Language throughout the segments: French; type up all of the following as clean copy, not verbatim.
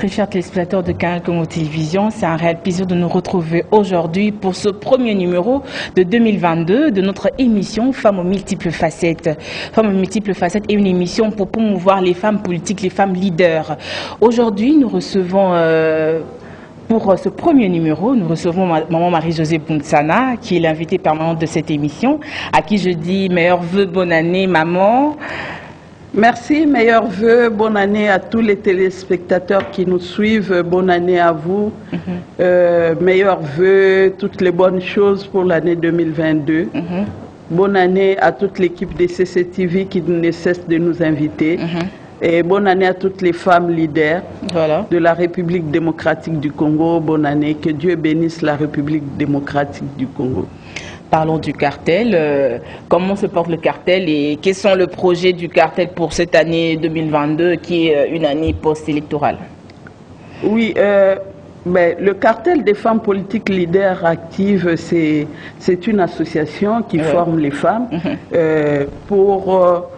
Très chers téléspectateurs de Canal Congo Télévision, c'est un réel plaisir de nous retrouver aujourd'hui pour ce premier numéro de 2022 de notre émission Femmes aux multiples facettes. Femmes aux multiples facettes est une émission pour promouvoir les femmes politiques, les femmes leaders. Aujourd'hui, nous recevons... Pour ce premier numéro, nous recevons Maman Marie-Josée Bountsana, qui est l'invitée permanente de cette émission, à qui je dis meilleurs vœux, bonne année, maman. Merci, meilleurs vœux, bonne année à tous les téléspectateurs qui nous suivent, bonne année à vous. Meilleurs vœux, toutes les bonnes choses pour l'année 2022. Bonne année à toute l'équipe des CCTV qui ne cesse de nous inviter. Et bonne année à toutes les femmes leaders de la République démocratique du Congo. Bonne année, que Dieu bénisse la République démocratique du Congo. Parlons du cartel. Comment se porte le cartel et quels sont les projets du cartel pour cette année 2022 qui est une année post-électorale? Oui, mais le cartel des femmes politiques leaders actives, c'est une association qui forme les femmes pour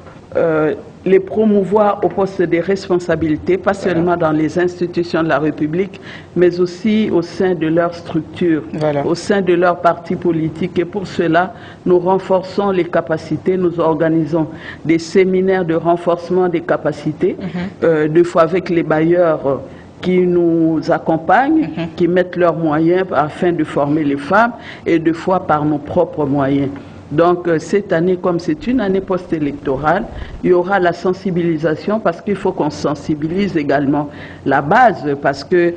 les promouvoir au poste des responsabilités, pas seulement dans les institutions de la République, mais aussi au sein de leur structure, au sein de leur parti politique. Et pour cela, nous renforçons les capacités, nous organisons des séminaires de renforcement des capacités, deux fois avec les bailleurs qui nous accompagnent, qui mettent leurs moyens afin de former les femmes, et deux fois par nos propres moyens. Donc cette année, comme c'est une année post-électorale, il y aura la sensibilisation parce qu'il faut qu'on sensibilise également la base parce que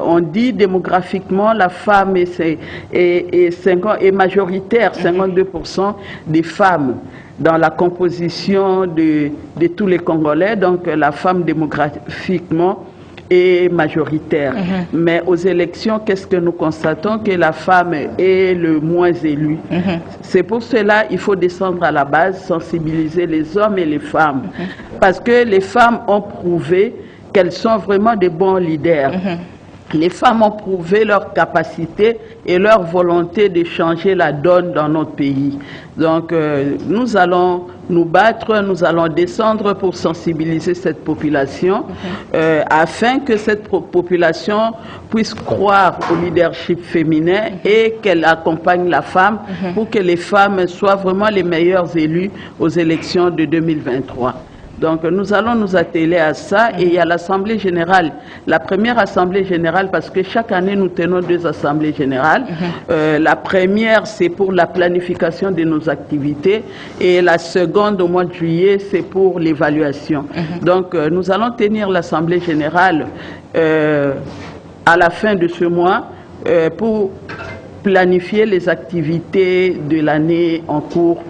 on dit démographiquement la femme est majoritaire, 52% des femmes dans la composition de tous les Congolais, donc la femme démographiquement est majoritaire. Mais aux élections, qu'est-ce que nous constatons? Que la femme est le moins élue. C'est pour cela qu'il faut descendre à la base, sensibiliser les hommes et les femmes. Parce que les femmes ont prouvé qu'elles sont vraiment des bons leaders. Les femmes ont prouvé leur capacité et leur volonté de changer la donne dans notre pays. Donc nous allons nous battre, nous allons descendre pour sensibiliser cette population afin que cette population puisse croire au leadership féminin et qu'elle accompagne la femme pour que les femmes soient vraiment les meilleures élues aux élections de 2023. Donc nous allons nous atteler à ça et il y a l'Assemblée générale, la première Assemblée générale parce que chaque année nous tenons deux Assemblées générales. La première c'est pour la planification de nos activités et la seconde au mois de juillet c'est pour l'évaluation. Donc nous allons tenir l'Assemblée générale à la fin de ce mois pour planifier les activités de l'année en cours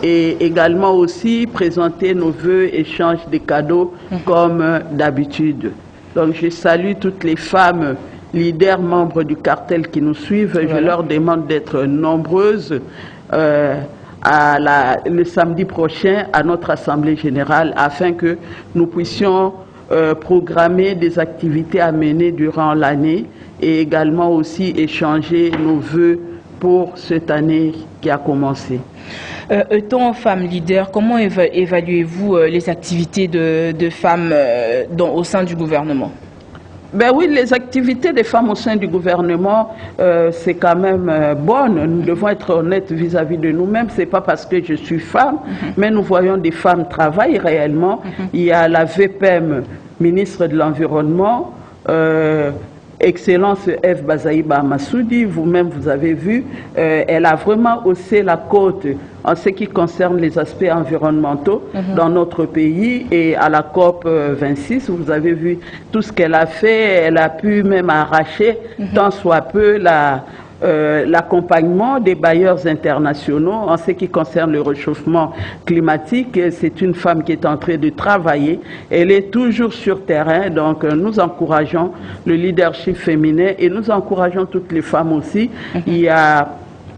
et également aussi présenter nos vœux, échange des cadeaux comme d'habitude. Donc je salue toutes les femmes leaders, membres du cartel qui nous suivent. Je leur demande d'être nombreuses le samedi prochain à notre Assemblée générale afin que nous puissions programmer des activités à mener durant l'année et également aussi échanger nos vœux pour cette année qui a commencé. Étant femme leader, comment évaluez-vous les activités de femmes au sein du gouvernement? Ben oui, les activités des femmes au sein du gouvernement, c'est quand même bonne. Nous devons être honnêtes vis-à-vis de nous-mêmes. C'est pas parce que je suis femme, mais nous voyons des femmes travailler réellement. Il y a la VPM, ministre de l'Environnement, Excellence F. Bazaïba Massoudi, vous-même vous avez vu, elle a vraiment haussé la côte en ce qui concerne les aspects environnementaux dans notre pays et à la COP 26, vous avez vu tout ce qu'elle a fait, elle a pu même arracher tant soit peu l'accompagnement des bailleurs internationaux en ce qui concerne le réchauffement climatique. C'est une femme qui est en train de travailler. Elle est toujours sur terrain. Donc nous encourageons le leadership féminin et nous encourageons toutes les femmes aussi. Il y a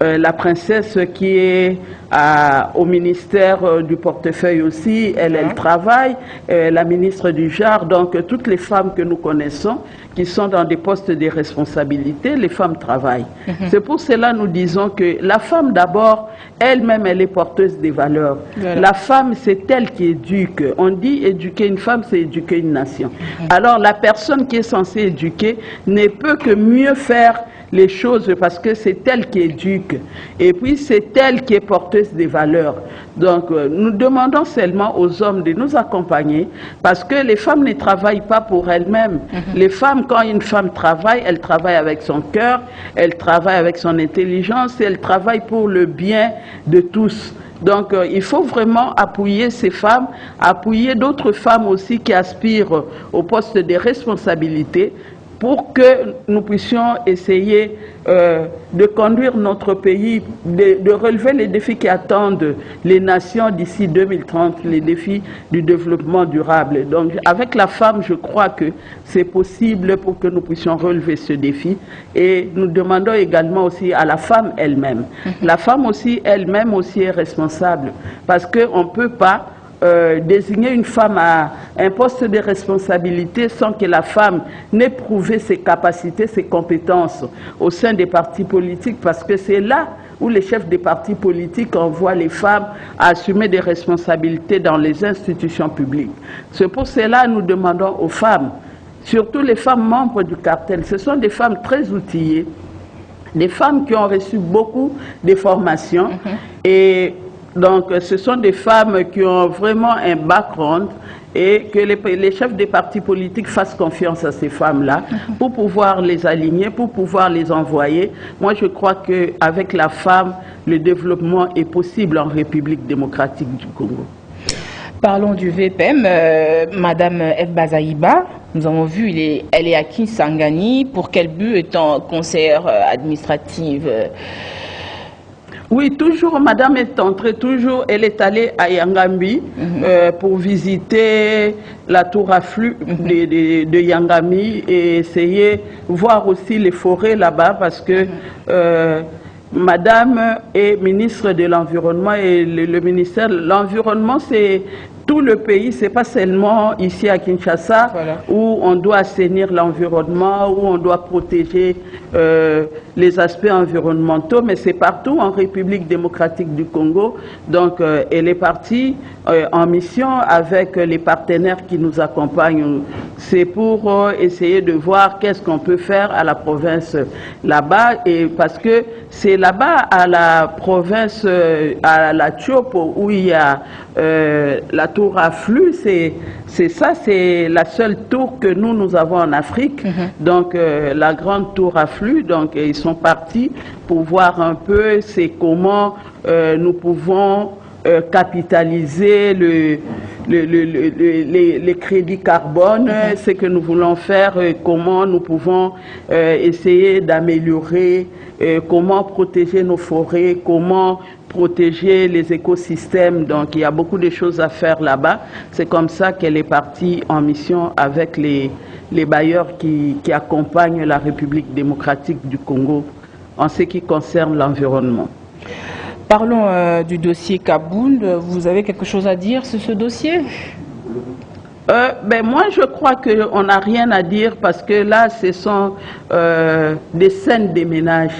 la princesse qui est au ministère du portefeuille aussi, elle travaille, la ministre du genre, donc toutes les femmes que nous connaissons qui sont dans des postes de responsabilité, les femmes travaillent. C'est pour cela que nous disons que la femme d'abord, elle-même, elle est porteuse des valeurs. Voilà. La femme, c'est elle qui éduque. On dit éduquer une femme, c'est éduquer une nation. Alors la personne qui est censée éduquer ne peut que mieux faire les choses parce que c'est elle qui éduque et puis c'est elle qui est porteuse des valeurs. Donc nous demandons seulement aux hommes de nous accompagner parce que les femmes ne travaillent pas pour elles-mêmes. Les femmes, quand une femme travaille, elle travaille avec son cœur, elle travaille avec son intelligence et elle travaille pour le bien de tous. Donc il faut vraiment appuyer ces femmes, appuyer d'autres femmes aussi qui aspirent au poste de responsabilité pour que nous puissions essayer de conduire notre pays, de relever les défis qui attendent les nations d'ici 2030, les défis du développement durable. Donc avec la femme, je crois que c'est possible pour que nous puissions relever ce défi. Et nous demandons également aussi à la femme elle-même. La femme aussi elle-même aussi est responsable parce qu'on ne peut pas désigner une femme à un poste de responsabilité sans que la femme n'ait prouvé ses capacités, ses compétences au sein des partis politiques, parce que c'est là où les chefs des partis politiques envoient les femmes à assumer des responsabilités dans les institutions publiques. C'est pour cela que nous demandons aux femmes, surtout les femmes membres du cartel, ce sont des femmes très outillées, des femmes qui ont reçu beaucoup de formations et donc, ce sont des femmes qui ont vraiment un background et que les chefs des partis politiques fassent confiance à ces femmes-là pour pouvoir les aligner, pour pouvoir les envoyer. Moi, je crois qu'avec la femme, le développement est possible en République démocratique du Congo. Parlons du VPM. Madame Ebba Zaïba, nous avons vu, elle est à Kisangani. Pour quel but étant conseillère administrative? Oui, toujours, madame est entrée, toujours, elle est allée à Yangambi pour visiter la tour à flux de Yangambi et essayer de voir aussi les forêts là-bas parce que madame est ministre de l'Environnement et le ministère de l'Environnement, c'est tout le pays, c'est pas seulement ici à Kinshasa où on doit assainir l'environnement, où on doit protéger les aspects environnementaux, mais c'est partout en République démocratique du Congo. Donc elle est partie en mission avec les partenaires qui nous accompagnent. C'est pour essayer de voir qu'est-ce qu'on peut faire à la province là-bas, et parce que c'est là-bas à la province, à la Tchopo, où il y a la tour à flux, c'est ça, c'est la seule tour que nous avons en Afrique, donc la grande tour à flux. Donc ils sont partis pour voir un peu c'est comment nous pouvons capitaliser les crédits carbone, ce que nous voulons faire, comment nous pouvons essayer d'améliorer, comment protéger nos forêts, comment protéger les écosystèmes. Donc il y a beaucoup de choses à faire là-bas. C'est comme ça qu'elle est partie en mission avec les bailleurs qui accompagnent la République démocratique du Congo en ce qui concerne l'environnement. Parlons du dossier Kaboul. Vous avez quelque chose à dire sur ce dossier? Moi, je crois qu'on n'a rien à dire parce que là, ce sont des scènes des ménages.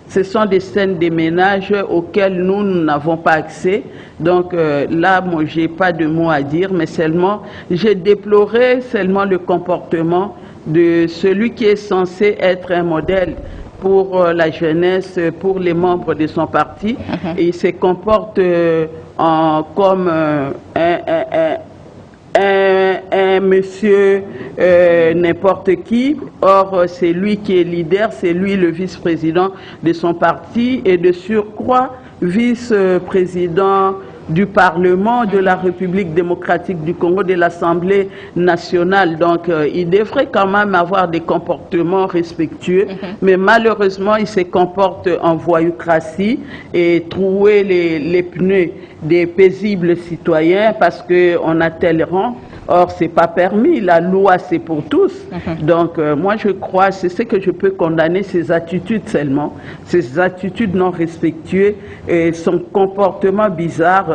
Ce sont des scènes des ménages auxquelles nous n'avons pas accès. Donc là, moi, je n'ai pas de mots à dire, mais seulement, j'ai déploré seulement le comportement de celui qui est censé être un modèle pour la jeunesse, pour les membres de son parti. Et il se comporte comme un monsieur n'importe qui. Or, c'est lui qui est leader, c'est lui le vice-président de son parti et de surcroît vice-président du Parlement de la République démocratique du Congo, de l'Assemblée nationale. Donc, il devrait quand même avoir des comportements respectueux, mais malheureusement, il se comporte en voyoucratie et trouer les pneus des paisibles citoyens parce qu'on a tel rang, Or, c'est pas permis. La loi, c'est pour tous. Donc, moi, je crois, c'est ce que je peux condamner, ces attitudes seulement, ces attitudes non respectueuses et son comportement bizarre.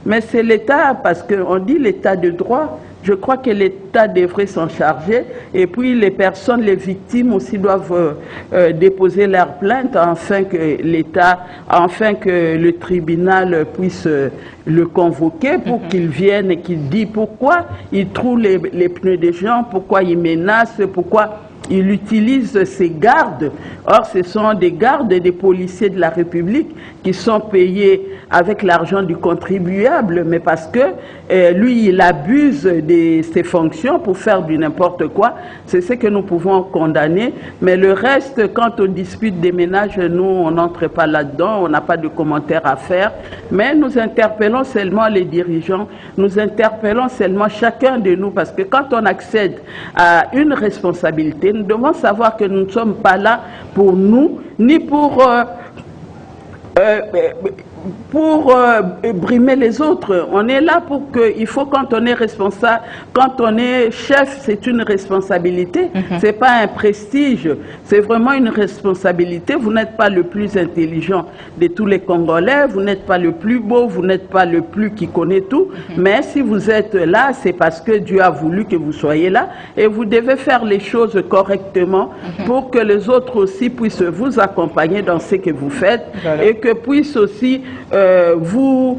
Mais c'est l'État, parce qu'on dit l'État de droit. Je crois que l'État devrait s'en charger. Et puis les personnes, les victimes aussi doivent déposer leur plainte afin que l'État, afin que le tribunal puisse le convoquer pour qu'il vienne et qu'il dise pourquoi il trouve les pneus des gens, pourquoi il menace, pourquoi il utilise ses gardes. Or, ce sont des gardes et des policiers de la République qui sont payés avec l'argent du contribuable, mais parce que lui, il abuse de ses fonctions pour faire du n'importe quoi. C'est ce que nous pouvons condamner. Mais le reste, quand on dispute des ménages, nous, on n'entre pas là-dedans, on n'a pas de commentaires à faire. Mais nous interpellons seulement les dirigeants, nous interpellons seulement chacun de nous, parce que quand on accède à une responsabilité, nous devons savoir que nous ne sommes pas là pour nous, ni pour brimer les autres. On est là pour que, il faut, quand on est responsable, quand on est chef, c'est une responsabilité, c'est pas un prestige, c'est vraiment une responsabilité. Vous n'êtes pas le plus intelligent de tous les Congolais, vous n'êtes pas le plus beau, vous n'êtes pas le plus qui connaît tout, mais si vous êtes là, c'est parce que Dieu a voulu que vous soyez là, et vous devez faire les choses correctement pour que les autres aussi puissent vous accompagner dans ce que vous faites, et que puissent aussi vous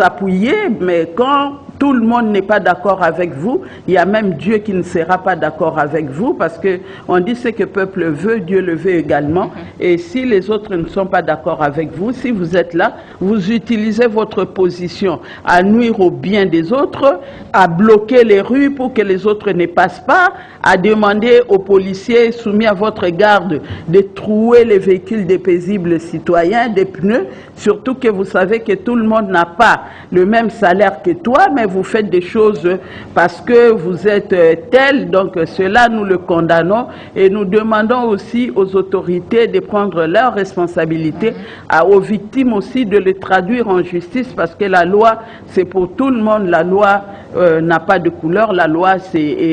appuyer, mais quand tout le monde n'est pas d'accord avec vous, il y a même Dieu qui ne sera pas d'accord avec vous, parce que on dit ce que le peuple veut, Dieu le veut également. Et si les autres ne sont pas d'accord avec vous, si vous êtes là, vous utilisez votre position à nuire au bien des autres, à bloquer les rues pour que les autres ne passent pas, à demander aux policiers soumis à votre garde de trouer les véhicules des paisibles citoyens, des pneus, surtout que vous savez que tout le monde n'a pas le même salaire que toi, mais vous faites des choses parce que vous êtes tel, donc cela nous le condamnons, et nous demandons aussi aux autorités de prendre leurs responsabilités, aux victimes aussi de les traduire en justice, parce que la loi c'est pour tout le monde, la loi n'a pas de couleur, la loi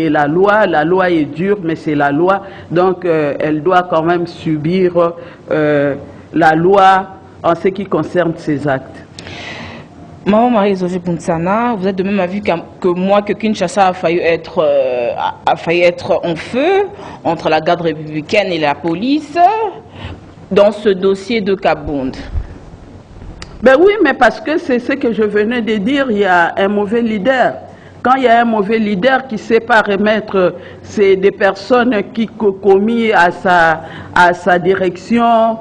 la loi est dure, mais c'est la loi, donc elle doit quand même subir la loi en ce qui concerne ses actes. Maman Marie-Josée Bounsana, vous êtes de même avis que moi que Kinshasa a failli être en feu entre la garde républicaine et la police dans ce dossier de Kabound. Ben oui, mais parce que c'est ce que je venais de dire, il y a un mauvais leader. Quand il y a un mauvais leader qui ne sait pas remettre des personnes qui commis à sa direction,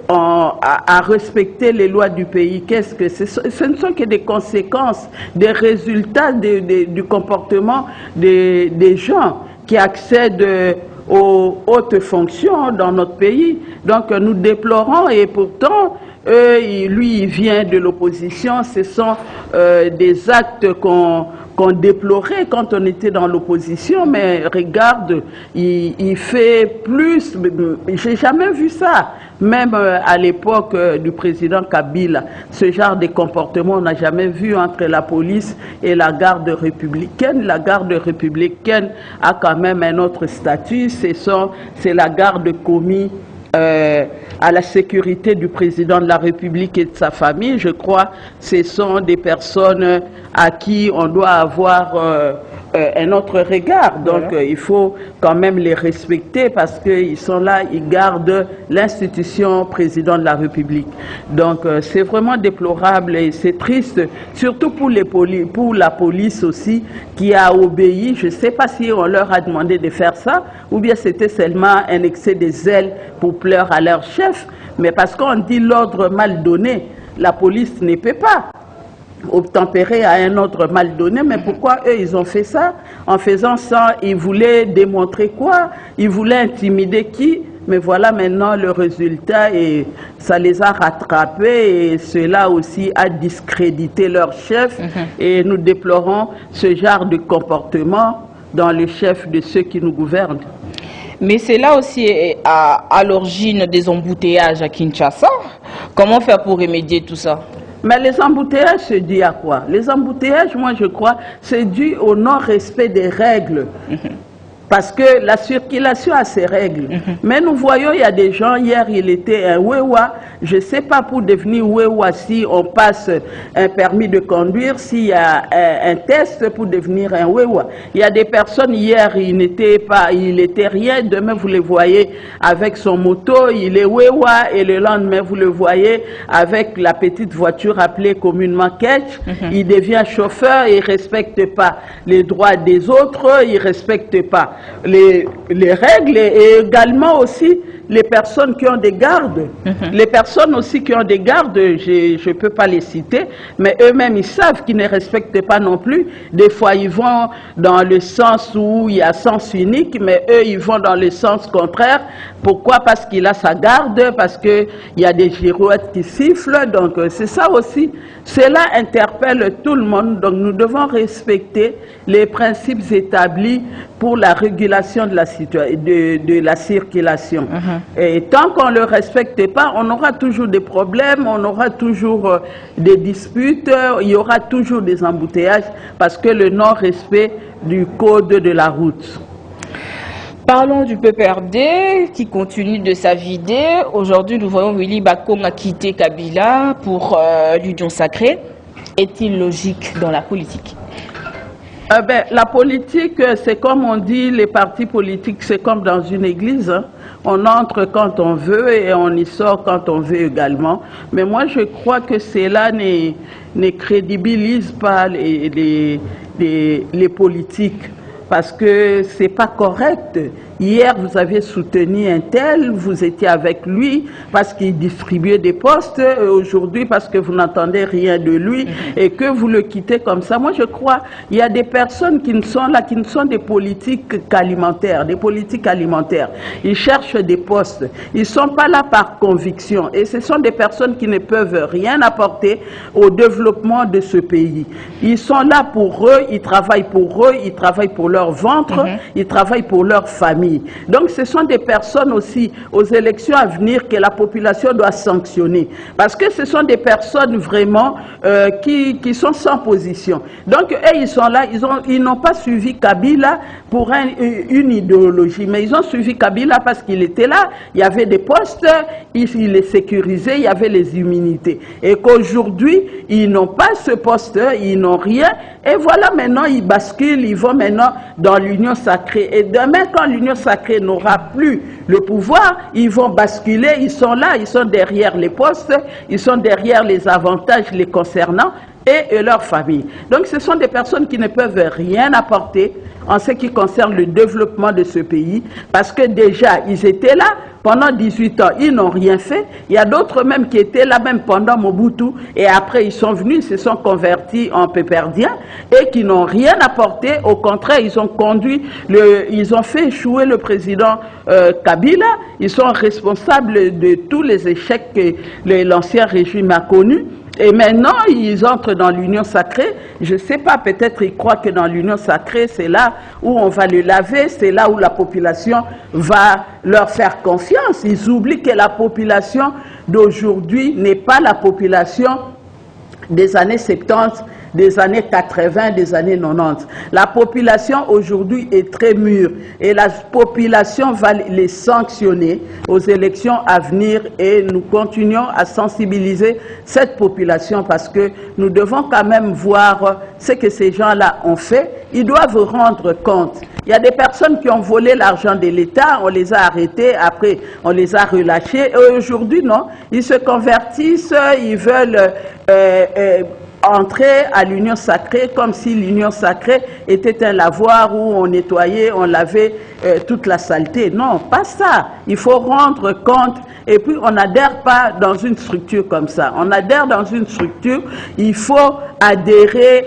à respecter les lois du pays, qu'est-ce que c'est? Ce ne sont que des conséquences, des résultats du comportement des gens qui accèdent aux hautes fonctions dans notre pays. Donc nous déplorons, et pourtant lui il vient de l'opposition. Ce sont des actes qu'on déplorait quand on était dans l'opposition, mais regarde, il fait plus, j'ai jamais vu ça, même à l'époque du président Kabila, ce genre de comportement on n'a jamais vu entre la police et la garde républicaine. La garde républicaine a quand même un autre statut, c'est la garde commis à la sécurité du président de la République et de sa famille. Je crois que ce sont des personnes à qui on doit avoir un autre regard. Donc il faut quand même les respecter, parce qu'ils sont là, ils gardent l'institution président de la République. Donc c'est vraiment déplorable et c'est triste, surtout pour la police aussi, qui a obéi. Je ne sais pas si on leur a demandé de faire ça, ou bien c'était seulement un excès de zèle pour plaire à leur chef. Mais parce qu'on dit l'ordre mal donné, la police ne peut pas obtempérer à un ordre mal donné. Mais pourquoi eux ils ont fait ça? En faisant ça, ils voulaient démontrer quoi? Ils voulaient intimider qui? Mais voilà maintenant le résultat, et ça les a rattrapés, et cela aussi a discrédité leur chef. Et nous déplorons ce genre de comportement dans le chef de ceux qui nous gouvernent. Mais c'est là aussi à l'origine des embouteillages à Kinshasa. Comment faire pour remédier tout ça? Mais les embouteillages, c'est dû à quoi? Les embouteillages, moi je crois, c'est dû au non-respect des règles. Parce que la circulation a ses règles. Mais nous voyons, il y a des gens, hier il était un Wewa, je ne sais pas pour devenir Wewa si on passe un permis de conduire, s'il y a un test pour devenir un Wewa. Il y a des personnes, hier il était rien, demain vous le voyez avec son moto, il est Wewa, et le lendemain vous le voyez avec la petite voiture appelée communément Ketch, il devient chauffeur, il ne respecte pas les droits des autres, il ne respecte pas les règles, et également aussi les personnes qui ont des gardes. Les personnes aussi qui ont des gardes, je ne peux pas les citer, mais eux-mêmes ils savent qu'ils ne respectent pas non plus. Des fois ils vont dans le sens où il y a sens unique, mais eux ils vont dans le sens contraire. Pourquoi? Parce qu'il a sa garde, parce qu'il y a des girouettes qui sifflent, donc c'est ça aussi. Cela interpelle tout le monde, donc nous devons respecter les principes établis pour la régulation de la circulation. Et tant qu'on ne le respecte pas, on aura toujours des problèmes, on aura toujours des disputes, il y aura toujours des embouteillages, parce que le non-respect du code de la route. Parlons du PPRD qui continue de s'avider. Aujourd'hui, nous voyons Willy Bakong a quitté Kabila pour l'Union sacrée. Est-il logique dans la politique? La politique, c'est comme on dit, les partis politiques, c'est comme dans une église. Hein. On entre quand on veut et on y sort quand on veut également. Mais moi, je crois que cela ne crédibilise pas les politiques, parce que ce n'est pas correct. Hier, vous avez soutenu un tel, vous étiez avec lui parce qu'il distribuait des postes. Aujourd'hui, parce que vous n'entendez rien de lui et que vous le quittez comme ça. Moi, je crois qu'il y a des personnes qui ne sont là, qui ne sont des politiques qu'alimentaires, des politiques alimentaires. Ils cherchent des postes. Ils ne sont pas là par conviction. Et ce sont des personnes qui ne peuvent rien apporter au développement de ce pays. Ils sont là pour eux, ils travaillent pour leur ventre, ils travaillent pour leur famille. Donc ce sont des personnes aussi aux élections à venir que la population doit sanctionner, parce que ce sont des personnes vraiment qui sont sans position. Donc eux, ils sont là, ils n'ont pas suivi Kabila pour une idéologie, mais ils ont suivi Kabila parce qu'il était là, il y avait des postes, il les sécurisait, il y avait les immunités, et qu'aujourd'hui ils n'ont pas ce poste, ils n'ont rien, et voilà, maintenant ils basculent, ils vont maintenant dans l'union sacrée, et demain quand l'union sacrée n'aura plus le pouvoir, ils vont basculer, ils sont là, ils sont derrière les postes, ils sont derrière les avantages les concernant et leur famille. Donc ce sont des personnes qui ne peuvent rien apporter en ce qui concerne le développement de ce pays, parce que déjà ils étaient là pendant 18 ans, ils n'ont rien fait. Il y a d'autres même qui étaient là même pendant Mobutu, et après ils sont venus, ils se sont convertis en pépérdiens et qui n'ont rien apporté. Au contraire, ils ont conduit, ils ont fait échouer le président Kabila. Ils sont responsables de tous les échecs que l'ancien régime a connus. Et maintenant, ils entrent dans l'union sacrée. Je ne sais pas, peut-être ils croient que dans l'union sacrée, c'est là où on va le laver, c'est là où la population va leur faire confiance. Ils oublient que la population d'aujourd'hui n'est pas la population des années 70, des années 80, des années 90. La population aujourd'hui est très mûre et la population va les sanctionner aux élections à venir, et nous continuons à sensibiliser cette population parce que nous devons quand même voir ce que ces gens-là ont fait. Ils doivent rendre compte. Il y a des personnes qui ont volé l'argent de l'État, on les a arrêtés, après on les a relâchés. Et aujourd'hui, non, ils se convertissent, ils veulent entrer à l'union sacrée comme si l'union sacrée était un lavoir où on nettoyait, on lavait toute la saleté. Non, pas ça. Il faut rendre compte, et puis on n'adhère pas dans une structure comme ça. On adhère dans une structure, il faut adhérer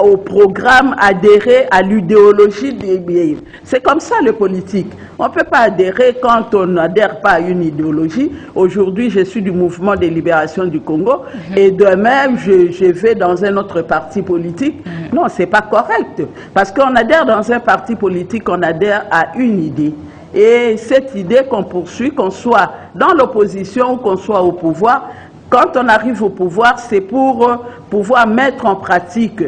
au programme, adhérer à l'idéologie des biens. C'est comme ça le politique. On ne peut pas adhérer quand on n'adhère pas à une idéologie. Aujourd'hui, je suis du mouvement de libération du Congo et demain, je vais dans un autre parti politique. Non, ce n'est pas correct. Parce qu'on adhère dans un parti politique, on adhère à une idée. Et cette idée qu'on poursuit, qu'on soit dans l'opposition ou qu'on soit au pouvoir, quand on arrive au pouvoir, c'est pour pouvoir mettre en pratique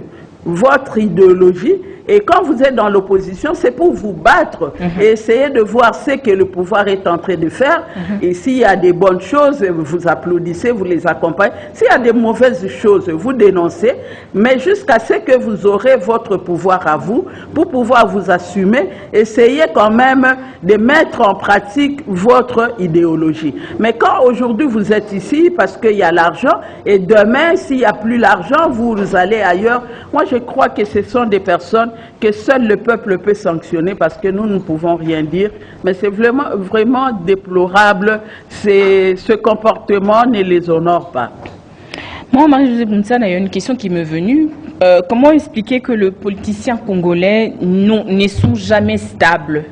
votre idéologie. Et quand vous êtes dans l'opposition, c'est pour vous battre et essayer de voir ce que le pouvoir est en train de faire. Et s'il y a des bonnes choses, vous applaudissez, vous les accompagnez. S'il y a des mauvaises choses, vous dénoncez. Mais jusqu'à ce que vous aurez votre pouvoir à vous, pour pouvoir vous assumer, essayez quand même de mettre en pratique votre idéologie. Mais quand aujourd'hui vous êtes ici parce qu'il y a l'argent, et demain, s'il n'y a plus l'argent, vous allez ailleurs. Moi, je crois que ce sont des personnes que seul le peuple peut sanctionner parce que nous ne pouvons rien dire. Mais c'est vraiment déplorable. Ce comportement ne les honore pas. Moi, Marie-Josée Boumtsana, il y a une question qui m'est venue. Comment expliquer que le politicien congolais ne sont jamais stables?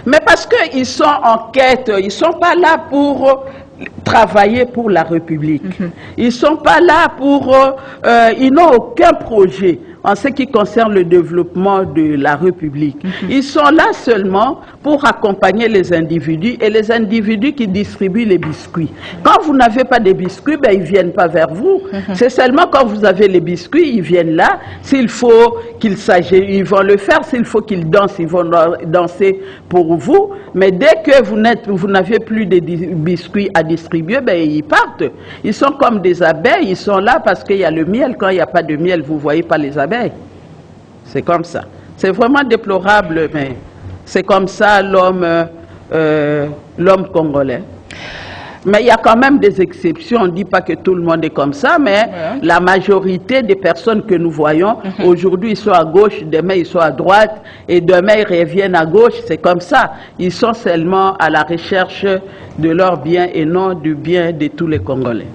Mais parce qu'ils sont en quête, ils ne sont pas là pour travailler pour la République. Ils ne sont pas là pour... ils n'ont aucun projet en ce qui concerne le développement de la République. Ils sont là seulement pour accompagner les individus et les individus qui distribuent les biscuits. Quand vous n'avez pas de biscuits, ben, ils ne viennent pas vers vous. C'est seulement quand vous avez les biscuits, ils viennent là. S'il faut qu'ils s'agissent, ils vont le faire. S'il faut qu'ils dansent, ils vont danser pour vous. Mais dès que vous n'avez plus de biscuits à distribuer, ben, ils partent. Ils sont comme des abeilles. Ils sont là parce qu'il y a le miel. Quand il n'y a pas de miel, vous ne voyez pas les abeilles. C'est comme ça. C'est vraiment déplorable, mais c'est comme ça l'homme congolais. Mais il y a quand même des exceptions. On ne dit pas que tout le monde est comme ça, mais la majorité des personnes que nous voyons, aujourd'hui ils sont à gauche, demain ils sont à droite, et demain ils reviennent à gauche. C'est comme ça. Ils sont seulement à la recherche de leur bien et non du bien de tous les Congolais.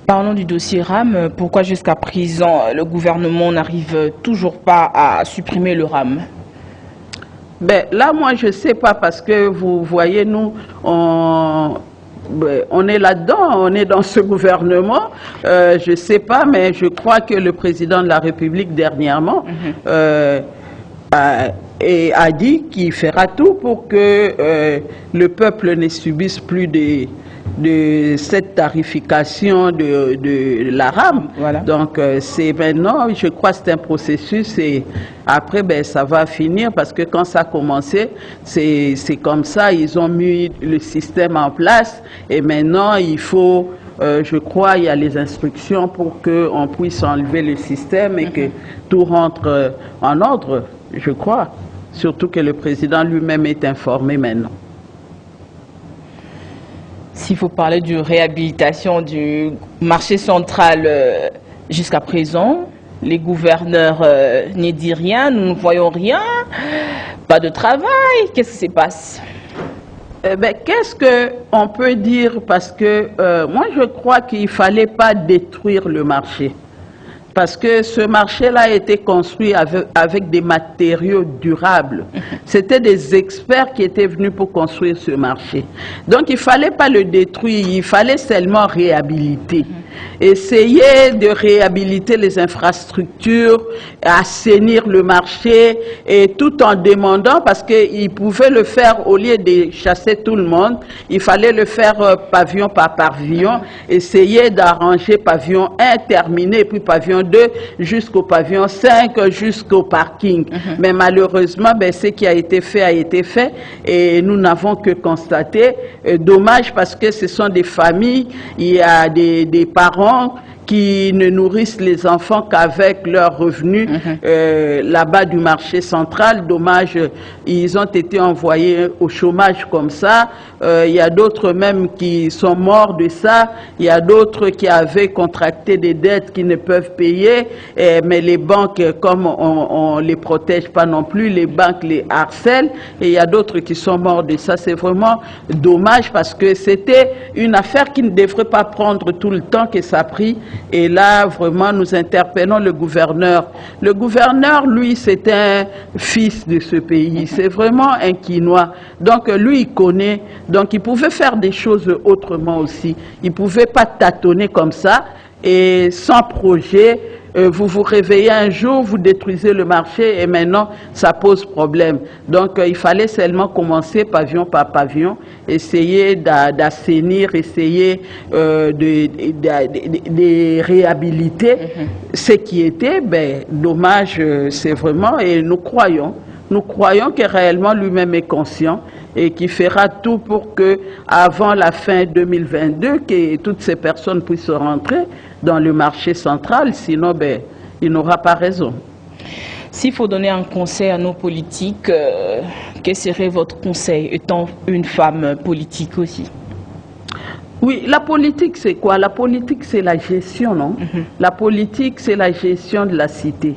Parlons du dossier RAM. Pourquoi jusqu'à présent le gouvernement n'arrive toujours pas à supprimer le RAM? Ben, là, moi, je ne sais pas parce que vous voyez, nous, on est là-dedans, on est dans ce gouvernement. Je ne sais pas, mais je crois que le président de la République dernièrement a dit qu'il fera tout pour que le peuple ne subisse plus de cette tarification de la RAM. Voilà. Donc c'est maintenant, je crois que c'est un processus et après ben, ça va finir parce que quand ça a commencé, c'est comme ça, ils ont mis le système en place et maintenant il faut, je crois, il y a les instructions pour qu'on puisse enlever le système et que tout rentre en ordre, je crois. Surtout que le président lui-même est informé maintenant. S'il faut parler de réhabilitation du marché central jusqu'à présent, les gouverneurs n'y disent rien, nous ne voyons rien, pas de travail, qu'est-ce qui se passe? Ben, qu'est-ce qu'on peut dire? Parce que moi je crois qu'il ne fallait pas détruire le marché. Parce que ce marché-là a été construit avec des matériaux durables. C'était des experts qui étaient venus pour construire ce marché. Donc il ne fallait pas le détruire, il fallait seulement réhabiliter. Essayer de réhabiliter les infrastructures, assainir le marché, et tout en demandant, parce qu'ils pouvaient le faire au lieu de chasser tout le monde, il fallait le faire pavillon par pavillon, essayer d'arranger pavillon 1 terminé, puis pavillon 2 jusqu'au pavillon 5, jusqu'au parking. Mais malheureusement, ben, ce qui a été fait et nous n'avons que constaté. Dommage parce que ce sont des familles, il y a des parents qui ne nourrissent les enfants qu'avec leurs revenus là-bas du marché central. Dommage, ils ont été envoyés au chômage comme ça. Il y a d'autres même qui sont morts de ça. Il y a d'autres qui avaient contracté des dettes qui ne peuvent payer. Mais les banques, comme on ne les protège pas non plus, les banques les harcèlent. Et il y a d'autres qui sont morts de ça. C'est vraiment dommage parce que c'était une affaire qui ne devrait pas prendre tout le temps que ça a pris. Et là, vraiment, nous interpellons le gouverneur. Le gouverneur, lui, c'est un fils de ce pays. C'est vraiment un Quinois. Donc, lui, il connaît. Donc, il pouvait faire des choses autrement aussi. Il ne pouvait pas tâtonner comme ça et sans projet. vous vous réveillez un jour, vous détruisez le marché et maintenant ça pose problème. Donc il fallait seulement commencer pavillon par pavillon, essayer d'assainir, essayer de réhabiliter ce qui était. Ben, dommage, c'est vraiment, et nous croyons que réellement lui-même est conscient et qui fera tout pour que, avant la fin 2022, que toutes ces personnes puissent rentrer dans le marché central, sinon ben, il n'aura pas raison. S'il faut donner un conseil à nos politiques, quel serait votre conseil, étant une femme politique aussi? Oui, la politique, c'est quoi? La politique, c'est la gestion, non? La politique, c'est la gestion de la cité.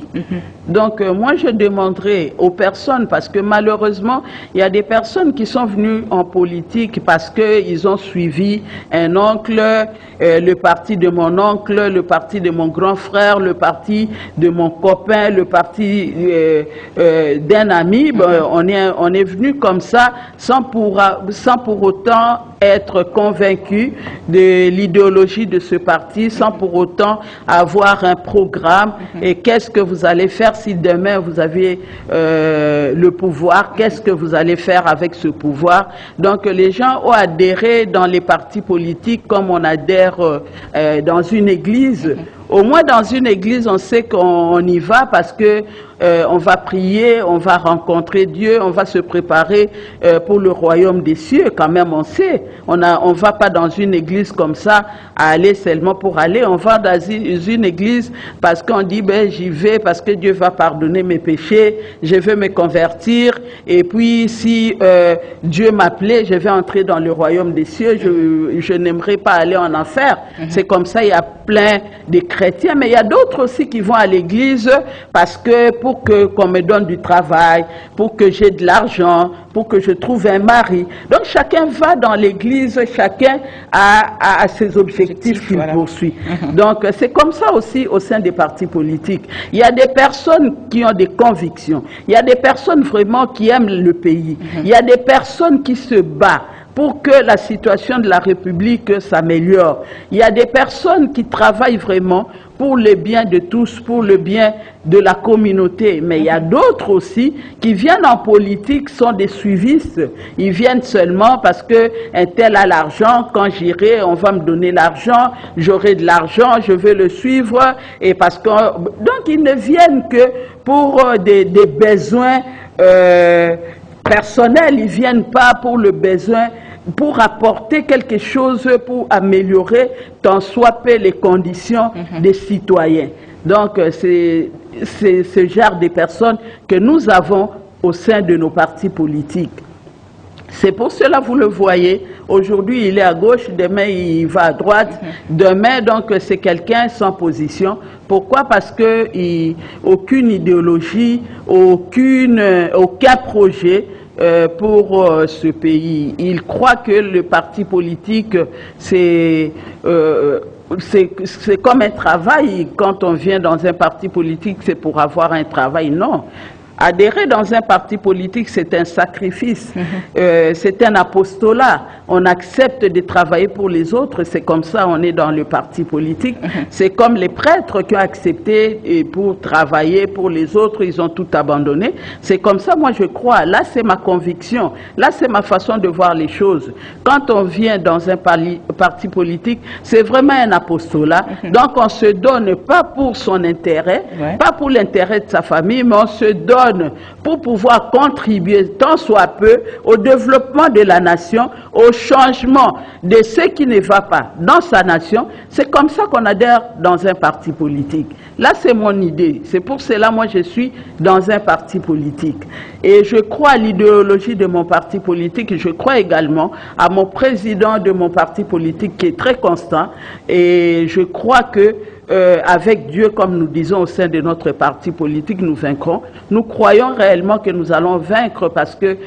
Donc, moi, je demanderais aux personnes, parce que malheureusement, il y a des personnes qui sont venues en politique parce qu'ils ont suivi un oncle, le parti de mon oncle, le parti de mon grand frère, le parti de mon copain, le parti d'un ami. Ben, on est venu comme ça, sans pour autant être convaincu de l'idéologie de ce parti, sans pour autant avoir un programme. Et qu'est-ce que vous allez faire si demain vous avez le pouvoir? Qu'est-ce que vous allez faire avec ce pouvoir? Donc les gens ont adhéré dans les partis politiques comme on adhère dans une église. Au moins dans une église, on sait qu'on y va parce que on va prier, on va rencontrer Dieu, on va se préparer pour le royaume des cieux. Quand même, on sait. On va pas dans une église comme ça à aller seulement pour aller. On va dans une église parce qu'on dit ben j'y vais parce que Dieu va pardonner mes péchés. Je veux me convertir et puis si Dieu m'appelait, je vais entrer dans le royaume des cieux. Je n'aimerais pas aller en enfer. C'est comme ça. Il y a plein de chrétiens, mais il y a d'autres aussi qui vont à l'église parce que pour qu'on me donne du travail, pour que j'ai de l'argent, pour que je trouve un mari. Donc chacun va dans l'église, chacun a ses objectifs qu'il poursuit. Donc c'est comme ça aussi au sein des partis politiques. Il y a des personnes qui ont des convictions. Il y a des personnes vraiment qui aiment le pays. Il y a des personnes qui se battent pour que la situation de la République s'améliore. Il y a des personnes qui travaillent vraiment pour le bien de tous, pour le bien de la communauté. Mais il y a d'autres aussi qui viennent en politique, sont des suivistes. Ils viennent seulement parce que un tel a l'argent, quand j'irai, on va me donner l'argent, j'aurai de l'argent, je vais le suivre. Et parce que donc ils ne viennent que pour des besoins personnels, ils ne viennent pas pour le besoin, pour apporter quelque chose, pour améliorer tant soit peu les conditions des citoyens. Donc c'est ce genre de personnes que nous avons au sein de nos partis politiques. C'est pour cela, vous le voyez, aujourd'hui il est à gauche, demain il va à droite, demain donc c'est quelqu'un sans position. Pourquoi? Parce que aucune idéologie, aucun projet pour ce pays. Il croit que le parti politique, c'est comme un travail. Quand on vient dans un parti politique, c'est pour avoir un travail. Non. Adhérer dans un parti politique, c'est un sacrifice, c'est un apostolat. On accepte de travailler pour les autres, c'est comme ça on est dans le parti politique. C'est comme les prêtres qui ont accepté pour travailler pour les autres, ils ont tout abandonné. C'est comme ça, moi je crois, là c'est ma conviction, là c'est ma façon de voir les choses. Quand on vient dans un parti politique, c'est vraiment un apostolat. Donc on se donne pas pour son intérêt, pas pour l'intérêt de sa famille, mais on se donne pour pouvoir contribuer tant soit peu au développement de la nation, au changement de ce qui ne va pas dans sa nation. C'est comme ça qu'on adhère dans un parti politique. Là, c'est mon idée. C'est pour cela, moi, je suis dans un parti politique. Et je crois à l'idéologie de mon parti politique. Je crois également à mon président de mon parti politique qui est très constant. Et je crois que avec Dieu, comme nous disons au sein de notre parti politique, nous vaincrons. Nous croyons réellement que nous allons vaincre parce que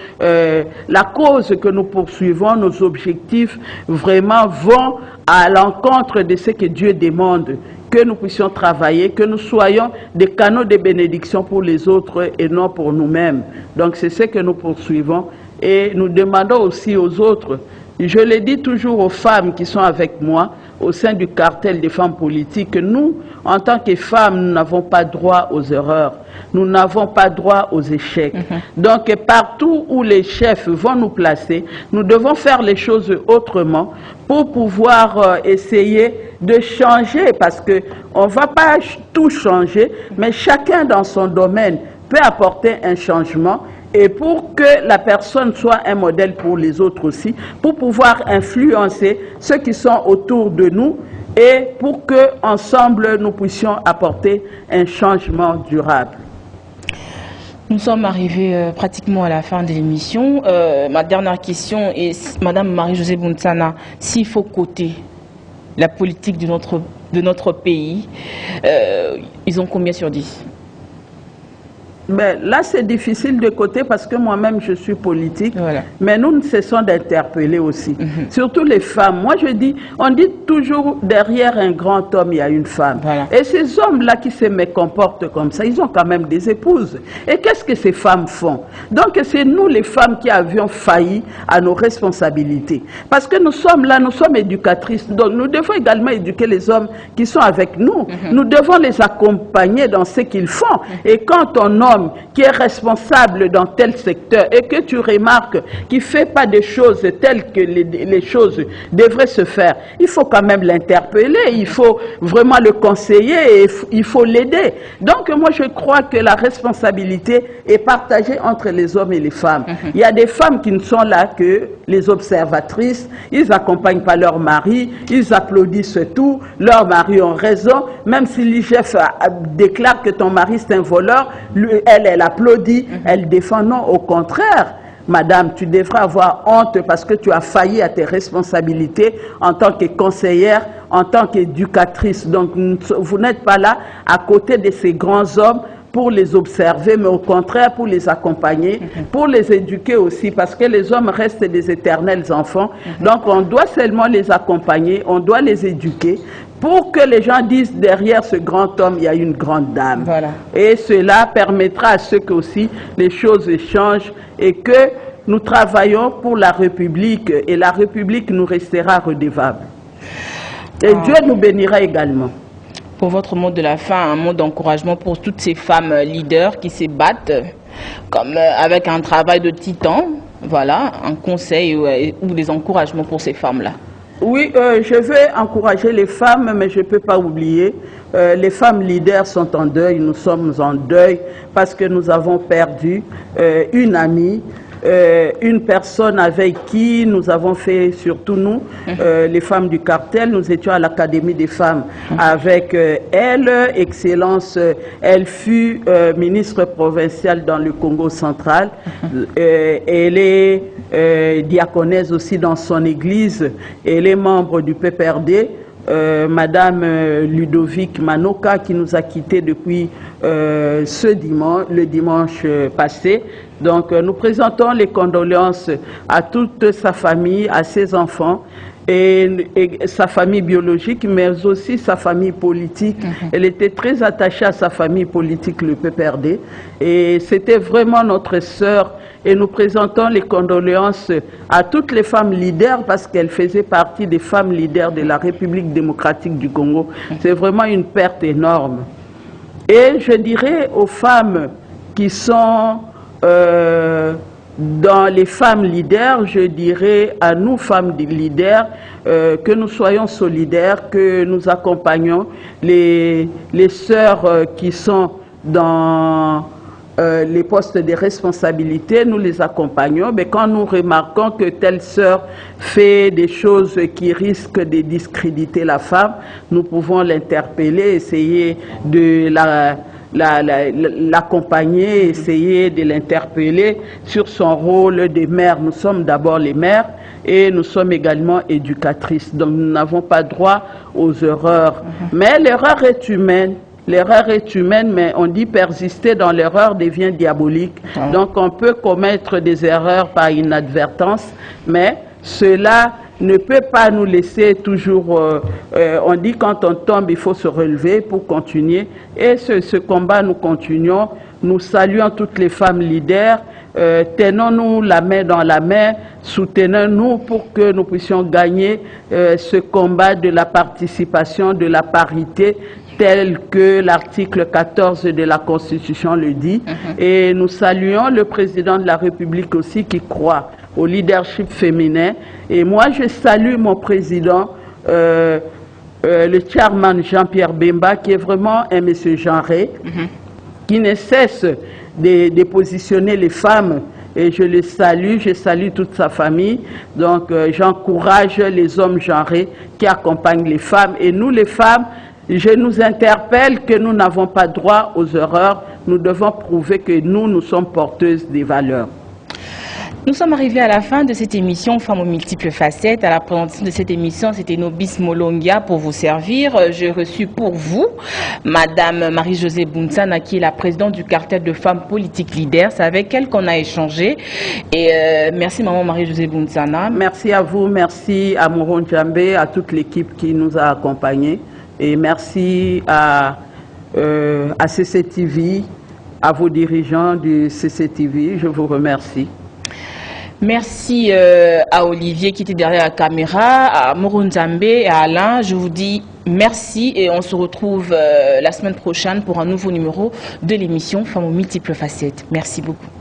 la cause que nous poursuivons, nos objectifs, vraiment vont à l'encontre de ce que Dieu demande. Que nous puissions travailler, que nous soyons des canaux de bénédiction pour les autres et non pour nous-mêmes. Donc c'est ce que nous poursuivons et nous demandons aussi aux autres. Je le dis toujours aux femmes qui sont avec moi, au sein du cartel des femmes politiques que nous, en tant que femmes, nous n'avons pas droit aux erreurs. Nous n'avons pas droit aux échecs. Donc, partout où les chefs vont nous placer, nous devons faire les choses autrement pour pouvoir essayer de changer, parce qu'on ne va pas tout changer, mais chacun dans son domaine peut apporter un changement, et pour que la personne soit un modèle pour les autres aussi, pour pouvoir influencer ceux qui sont autour de nous, et pour que ensemble nous puissions apporter un changement durable. Nous sommes arrivés pratiquement à la fin de l'émission. Ma dernière question est, Madame Marie-Josée Bountsana, s'il faut coter la politique de notre pays, ils ont combien sur 10? Mais là, c'est difficile de coter parce que moi-même, je suis politique. Voilà. Mais nous ne cessons d'interpeller aussi. Surtout les femmes. Moi, je dis, on dit toujours, derrière un grand homme, il y a une femme. Voilà. Et ces hommes-là qui se mécomportent comme ça, ils ont quand même des épouses. Et qu'est-ce que ces femmes font? Donc, c'est nous, les femmes, qui avions failli à nos responsabilités. Parce que nous sommes là, nous sommes éducatrices. Donc, nous devons également éduquer les hommes qui sont avec nous. Nous devons les accompagner dans ce qu'ils font. Et quand on homme qui est responsable dans tel secteur et que tu remarques qu'il ne fait pas des choses telles que les choses devraient se faire, il faut quand même l'interpeller, il faut vraiment le conseiller et il faut l'aider. Donc moi je crois que la responsabilité est partagée entre les hommes et les femmes. Il y a des femmes qui ne sont là que les observatrices, ils n'accompagnent pas leur mari, ils applaudissent tout, leurs maris ont raison, même si l'IGF déclare que ton mari c'est un voleur, elle applaudit, elle défend. Non, au contraire, madame, tu devrais avoir honte parce que tu as failli à tes responsabilités en tant que conseillère, en tant qu'éducatrice. Donc, vous n'êtes pas là à côté de ces grands hommes pour les observer, mais au contraire pour les accompagner, pour les éduquer aussi, parce que les hommes restent des éternels enfants. Donc, on doit seulement les accompagner, on doit les éduquer, pour que les gens disent derrière ce grand homme, il y a une grande dame. Voilà. Et cela permettra à ce que aussi les choses changent et que nous travaillons pour la République et la République nous restera redevable. Et Dieu nous bénira également. Pour votre mot de la fin, un mot d'encouragement pour toutes ces femmes leaders qui se battent comme avec un travail de titan, voilà, un conseil ou des encouragements pour ces femmes-là. Oui, je veux encourager les femmes, mais je ne peux pas oublier, les femmes leaders sont en deuil, nous sommes en deuil parce que nous avons perdu une amie, une personne avec qui nous avons fait, surtout nous, les femmes du cartel, nous étions à l'Académie des femmes avec elle, Excellence, elle fut ministre provinciale dans le Congo central, elle est diaconesse aussi dans son église, elle est membre du PPRD, Madame Ludovic Manoka qui nous a quittés depuis le dimanche passé. Donc nous présentons les condoléances à toute sa famille, à ses enfants et sa famille biologique, mais aussi sa famille politique. Elle était très attachée à sa famille politique, le PPRD, et c'était vraiment notre sœur. Et nous présentons les condoléances à toutes les femmes leaders parce qu'elles faisaient partie des femmes leaders de la République démocratique du Congo. C'est vraiment une perte énorme. Et je dirais aux femmes qui sont dans les femmes leaders, je dirais à nous femmes leaders que nous soyons solidaires, que nous accompagnons les sœurs qui sont dans les postes de responsabilité, nous les accompagnons, mais quand nous remarquons que telle sœur fait des choses qui risquent de discréditer la femme, nous pouvons l'interpeller, essayer de l'accompagner, essayer de l'interpeller sur son rôle de mère. Nous sommes d'abord les mères et nous sommes également éducatrices, donc nous n'avons pas droit aux erreurs. Mais l'erreur est humaine. L'erreur est humaine, mais on dit persister dans l'erreur devient diabolique. Donc on peut commettre des erreurs par inadvertance, mais cela ne peut pas nous laisser toujours... on dit quand on tombe, il faut se relever pour continuer. Et ce combat, nous continuons. Nous saluons toutes les femmes leaders, tenons-nous la main dans la main, soutenons-nous pour que nous puissions gagner ce combat de la participation, de la parité, tel que l'article 14 de la Constitution le dit. Et nous saluons le président de la République aussi qui croit au leadership féminin. Et moi, je salue mon président, le chairman Jean-Pierre Bemba, qui est vraiment un monsieur genré, qui ne cesse de positionner les femmes. Et je le salue, je salue toute sa famille. Donc, j'encourage les hommes genrés qui accompagnent les femmes. Et nous, les femmes, je nous interpelle que nous n'avons pas droit aux erreurs. Nous devons prouver que nous sommes porteuses des valeurs. Nous sommes arrivés à la fin de cette émission Femmes aux multiples facettes. À la présentation de cette émission, c'était Nobis Molongia pour vous servir. J'ai reçu pour vous Madame Marie-Josée Bounsana, qui est la présidente du cartel de femmes politiques leaders. C'est avec elle qu'on a échangé. Et merci Maman Marie-Josée Bounsana. Merci à vous, merci à Mouron Djambé, à toute l'équipe qui nous a accompagnés. Et merci à CCTV, à vos dirigeants du CCTV. Je vous remercie. Merci à Olivier qui était derrière la caméra, à Morunzambe et à Alain. Je vous dis merci et on se retrouve la semaine prochaine pour un nouveau numéro de l'émission Femmes aux multiples facettes. Merci beaucoup.